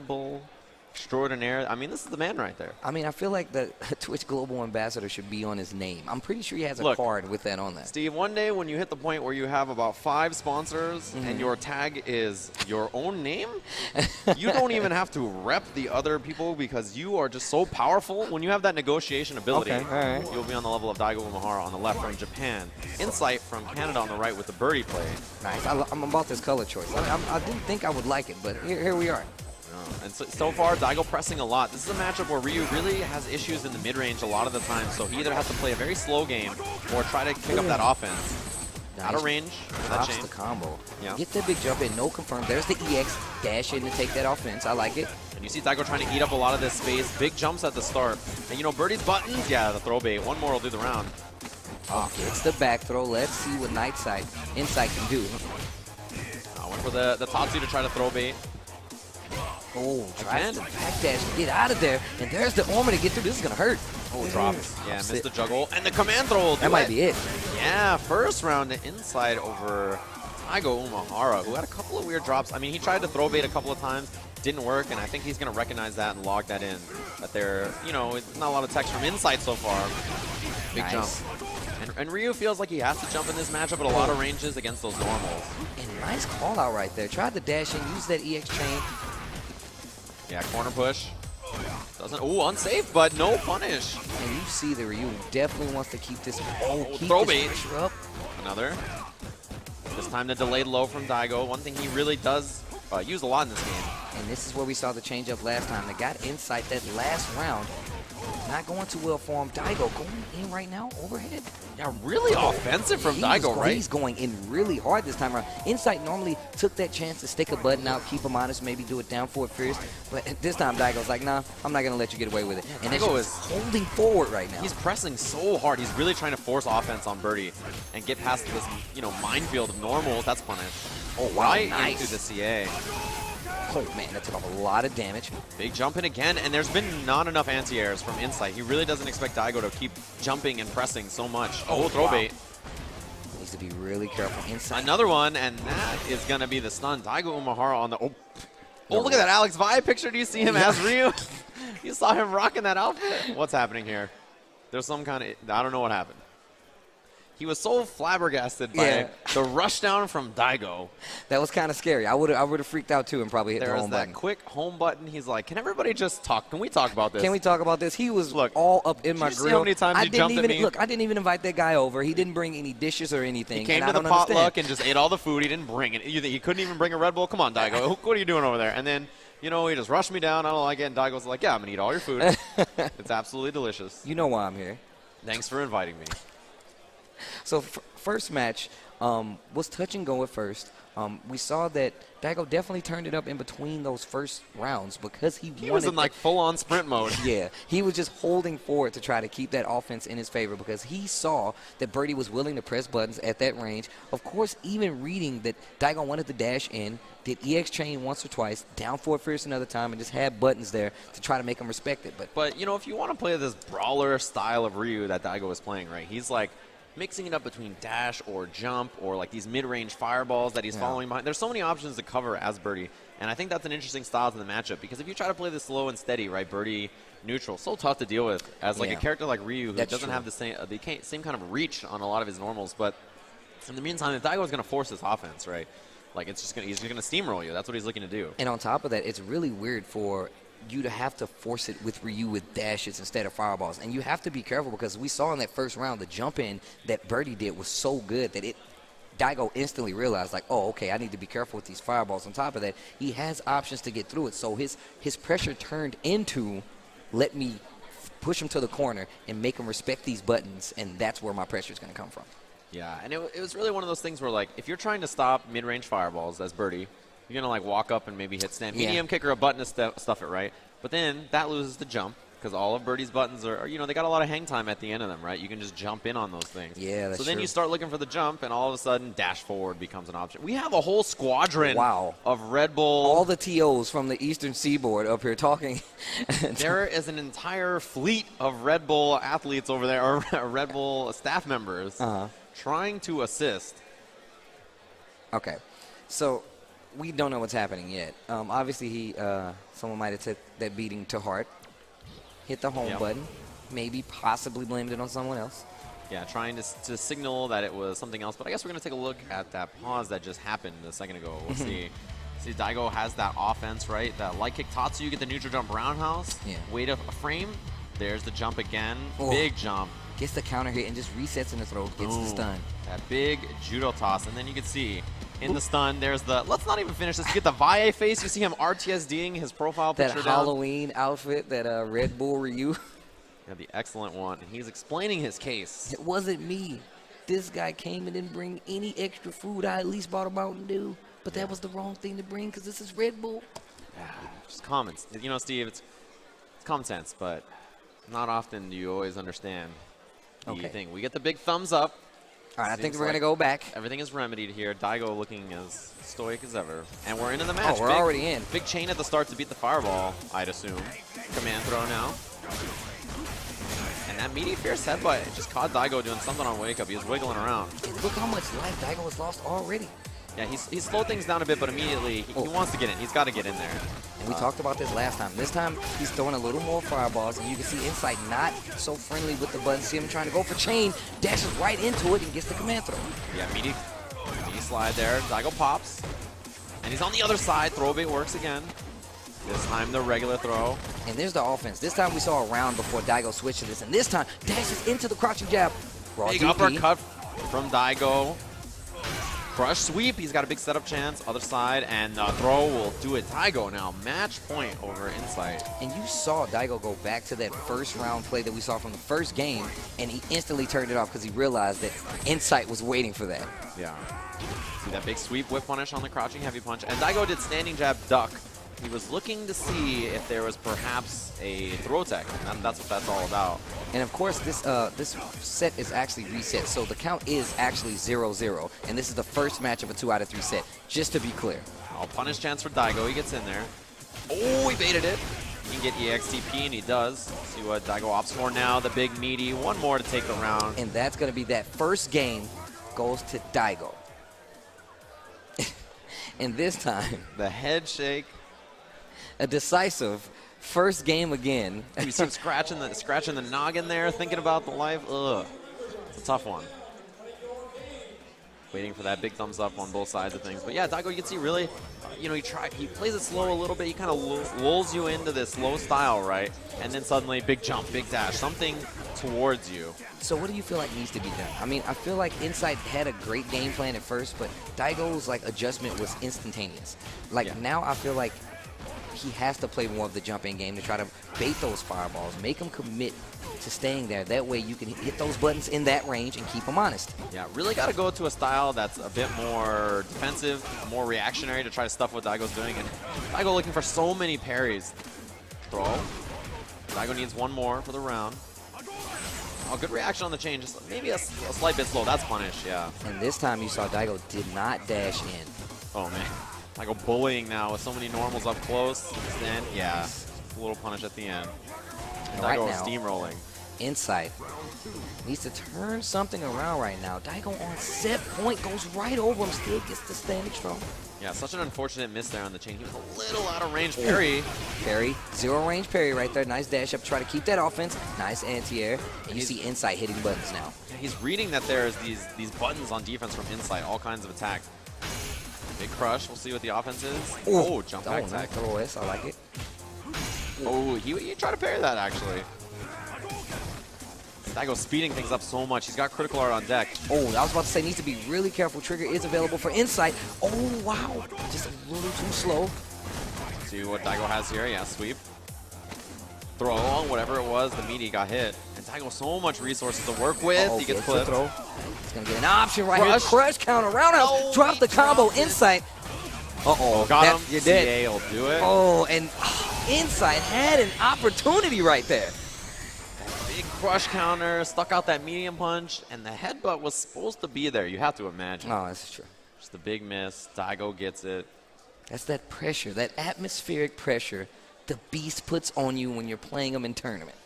Bull extraordinaire. I mean, this is the man right there. I mean, I feel like the Twitch Global Ambassador should be on his name. I'm pretty sure he has a card with that on there. Steve, one day when you hit the point where you have about 5 sponsors and your tag is your own name, you don't even have to rep the other people because you are just so powerful. When you have that negotiation ability, you'll be on the level of Daigo Umehara on the left from Japan. Insight from Canada on the right with the birdie play. Nice. I'm about this color choice. I didn't think I would like it, but here we are. And so far, Daigo pressing a lot. This is a matchup where Ryu really has issues in the mid-range a lot of the time, so he either has to play a very slow game or try to pick up that offense. Out of range. Drops the combo. Yeah. Get that big jump in, no confirm. There's the EX, dash in to take that offense. I like it. And you see Daigo trying to eat up a lot of this space. Big jumps at the start. And you know, Birdie's buttons, yeah, the throw bait. One more will do the round. Gets the back throw. Let's see what Insight can do. Went for the Tatsu to try to throw bait. Oh, tries to backdash to get out of there. And there's the armor to get through. This is going to hurt. Oh, drops. Yeah, missed the juggle. And the command throw will do That might be it. Yeah, first round to Inside over Daigo Umehara, who had a couple of weird drops. I mean, he tried to throw bait a couple of times. Didn't work, and I think he's going to recognize that and log that in. That there, you know, it's not a lot of text from Inside so far. Big jump. And Ryu feels like he has to jump in this matchup at a lot of ranges against those normals. And nice call out right there. Tried to dash in, use that EX chain. Yeah, corner push. Doesn't, ooh, unsafe, but no punish. And you see that Ryu definitely wants to keep this, throw bait. Up. Another. This time the delayed low from Daigo. One thing he really does use a lot in this game. And this is where we saw the change up last time. They got Insight that last round. Not going too well for him. Daigo going in right now, overhead. Yeah, really offensive from Daigo, right? He's going in really hard this time around. Insight normally took that chance to stick a button out, keep him honest, maybe do it down forward first. But this time Daigo's like, nah, I'm not going to let you get away with it. And Daigo is holding forward right now. He's pressing so hard. He's really trying to force offense on Birdie and get past this, you know, minefield of normals. That's punished. Oh, wow, right nice. into the CA. Oh, man, that took off a lot of damage. Big jump in again, and there's been not enough anti-airs from Insight. He really doesn't expect Daigo to keep jumping and pressing so much. Oh, throw bait. Needs to be really careful. Insight. Another one, and that is going to be the stun. Daigo Umehara on the... Oh, look at that Alex Vi picture. Do you see him as Ryu? You saw him rocking that outfit. What's happening here? There's some kind of... I don't know what happened. He was so flabbergasted by the rush down from Daigo. That was kind of scary. I would have freaked out too and probably hit the home button. There's that quick home button. He's like, can everybody just talk? Can we talk about this? Can we talk about this? He was all up in my grill. See how many times you jumped at me? Look, I didn't even invite that guy over. He didn't bring any dishes or anything. He came to the potluck and just ate all the food. He didn't bring it. He couldn't even bring a Red Bull. Come on, Daigo. What are you doing over there? And then, you know, he just rushed me down. I don't like it. And Daigo's like, yeah, I'm going to eat all your food. It's absolutely delicious. You know why I'm here. Thanks for inviting me. So first match was touch and go at first. We saw that Daigo definitely turned it up in between those first rounds because he was in like full-on sprint mode. Yeah, he was just holding forward to try to keep that offense in his favor because he saw that Birdie was willing to press buttons at that range. Of course, even reading that Daigo wanted to dash in, did EX chain once or twice, down forward first another time, and just had buttons there to try to make him respect it. But you know, if you want to play this brawler style of Ryu that Daigo was playing, right, he's like mixing it up between dash or jump or like these mid-range fireballs that he's following behind. There's so many options to cover as Birdie, and I think that's an interesting style to the matchup because if you try to play this slow and steady, right, Birdie neutral, so tough to deal with as like a character like Ryu who doesn't have the same kind of reach on a lot of his normals. But in the meantime, if Daigo is going to force this offense, right, like he's just going to steamroll you. That's what he's looking to do. And on top of that, it's really weird for you to have to force it with Ryu with dashes instead of fireballs. And you have to be careful because we saw in that first round the jump in that Birdie did was so good that Daigo instantly realized, like, oh, okay, I need to be careful with these fireballs. On top of that, he has options to get through it. So his pressure turned into let me push him to the corner and make him respect these buttons, and that's where my pressure is going to come from. Yeah, and it was really one of those things where, like, if you're trying to stop mid-range fireballs as Birdie, you're going to, like, walk up and maybe hit stand medium kick or a button to stuff it, right? But then that loses the jump because all of Birdie's buttons are, you know, they got a lot of hang time at the end of them, right? You can just jump in on those things. Yeah, that's So then true. you start looking for the jump, and all of a sudden dash forward becomes an option. We have a whole squadron of Red Bull. All the TOs from the Eastern Seaboard up here talking. There is an entire fleet of Red Bull athletes over there, or Red Bull staff members trying to assist. Okay, so we don't know what's happening yet. Obviously, he Someone might have took that beating to heart. Hit the home button. Maybe possibly blamed it on someone else. Yeah, trying to signal that it was something else. But I guess we're going to take a look at that pause that just happened a second ago. We'll see. See, Daigo has that offense, right? That light kick Tatsu, you get the neutral jump roundhouse. Yeah. Wait a frame. There's the jump again. Oh. Big jump. Gets the counter hit and just resets in the throw. Gets the stun. That big judo toss. And then you can see in the stun, there's the, let's not even finish this. You get the Valle face. You see him RTSDing his profile picture That down. Halloween outfit, that Red Bull Ryu. Yeah, the excellent one. And he's explaining his case. It wasn't me. This guy came and didn't bring any extra food. I at least bought a Mountain Dew. But that was the wrong thing to bring because this is Red Bull. Yeah, just common. You know, Steve, it's common sense, but not often do you always understand the thing. We get the big thumbs up. All right, I think we're going to go back. Everything is remedied here. Daigo looking as stoic as ever. And we're into the match. Oh, we're already in. Big chain at the start to beat the fireball, I'd assume. Command throw now. And that meaty fierce headbutt just caught Daigo doing something on wake up. He was wiggling around. And look how much life Daigo has lost already. Yeah, he's slowed things down a bit, but immediately he wants to get in. He's got to get in there. And we talked about this last time. This time, he's throwing a little more fireballs, and you can see Insight not so friendly with the button. See him trying to go for chain, dashes right into it, and gets the command throw. Yeah, meaty slide there. Daigo pops. And he's on the other side. Throw bait works again. This time the regular throw. And there's the offense. This time we saw a round before Daigo switched to this, and this time dashes into the crouching jab. Raw Big DP. uppercut from Daigo. Crush sweep. He's got a big setup chance. Other side, and throw will do it. Daigo now match point over Insight. And you saw Daigo go back to that first round play that we saw from the first game, and he instantly turned it off because he realized that Insight was waiting for that. Yeah. See that big sweep whip punish on the crouching heavy punch. And Daigo did standing jab duck. He was looking to see if there was perhaps a throw tech, and that's what that's all about. And of course, this set is actually reset, so the count is actually 0-0, and this is the first match of a 2 out of 3 set, just to be clear. Oh, punish chance for Daigo. He gets in there. Oh, he baited it. He can get EXTP, and he does. See what Daigo opts for now. The big meaty. One more to take the round. And that's going to be that first game goes to Daigo. And this time, The head shake. a decisive first game again. You see him scratching the noggin there, thinking about the life. Ugh. It's a tough one. Waiting for that big thumbs up on both sides of things. But yeah, Daigo, you can see really, you know, he plays it slow a little bit. He kind of lulls you into this slow style, right? And then suddenly, big jump, big dash, something towards you. So what do you feel like needs to be done? I mean, I feel like Insight had a great game plan at first, but Daigo's like adjustment was instantaneous. Like now I feel like he has to play more of the jump-in game to try to bait those fireballs, make them commit to staying there. That way you can hit those buttons in that range and keep them honest. Yeah, really got to go to a style that's a bit more defensive, more reactionary to try to stuff what Daigo's doing. And Daigo looking for so many parries. Throw. Daigo needs one more for the round. Oh, good reaction on the chain. Just maybe a slight bit slow. That's punish, yeah. And this time you saw Daigo did not dash in. Oh, man. Daigo bullying now with so many normals up close. Then, yeah, a little punish at the end. And Right Daigo now, steamrolling. Insight needs to turn something around right now. Daigo on set point goes right over him, still gets the standing strong. Yeah, such an unfortunate miss there on the chain. He was a little out of range parry. Parry, zero range parry right there. Nice dash up, try to keep that offense. Nice anti-air. And you see Insight hitting buttons now. He's reading that there's these buttons on defense from Insight, all kinds of attacks. Big crush. We'll see what the offense is. Oh, jump back nice attack. throw S, I like it. Oh, he tried to parry that, actually. Daigo's speeding things up so much. He's got critical art on deck. Oh, I was about to say, needs to be really careful. Trigger is available for Insight. Oh, wow. Just a little too slow. See what Daigo has here. Yeah, sweep. Throw on whatever it was. The meaty got hit. And Daigo so much resources to work with. He gets clipped. Throw. He's going to get an option right Crush. here. Crush counter. Roundhouse. Oh, Drop the combo. Insight. Uh-oh. Got him. You're dead. CA will do it. Oh, and Insight had an opportunity right there. Big crush counter. Stuck out that medium punch. And the headbutt was supposed to be there. You have to imagine. Oh, that's true. Just a big miss. Daigo gets it. That's that pressure, that atmospheric pressure the Beast puts on you when you're playing them in tournament.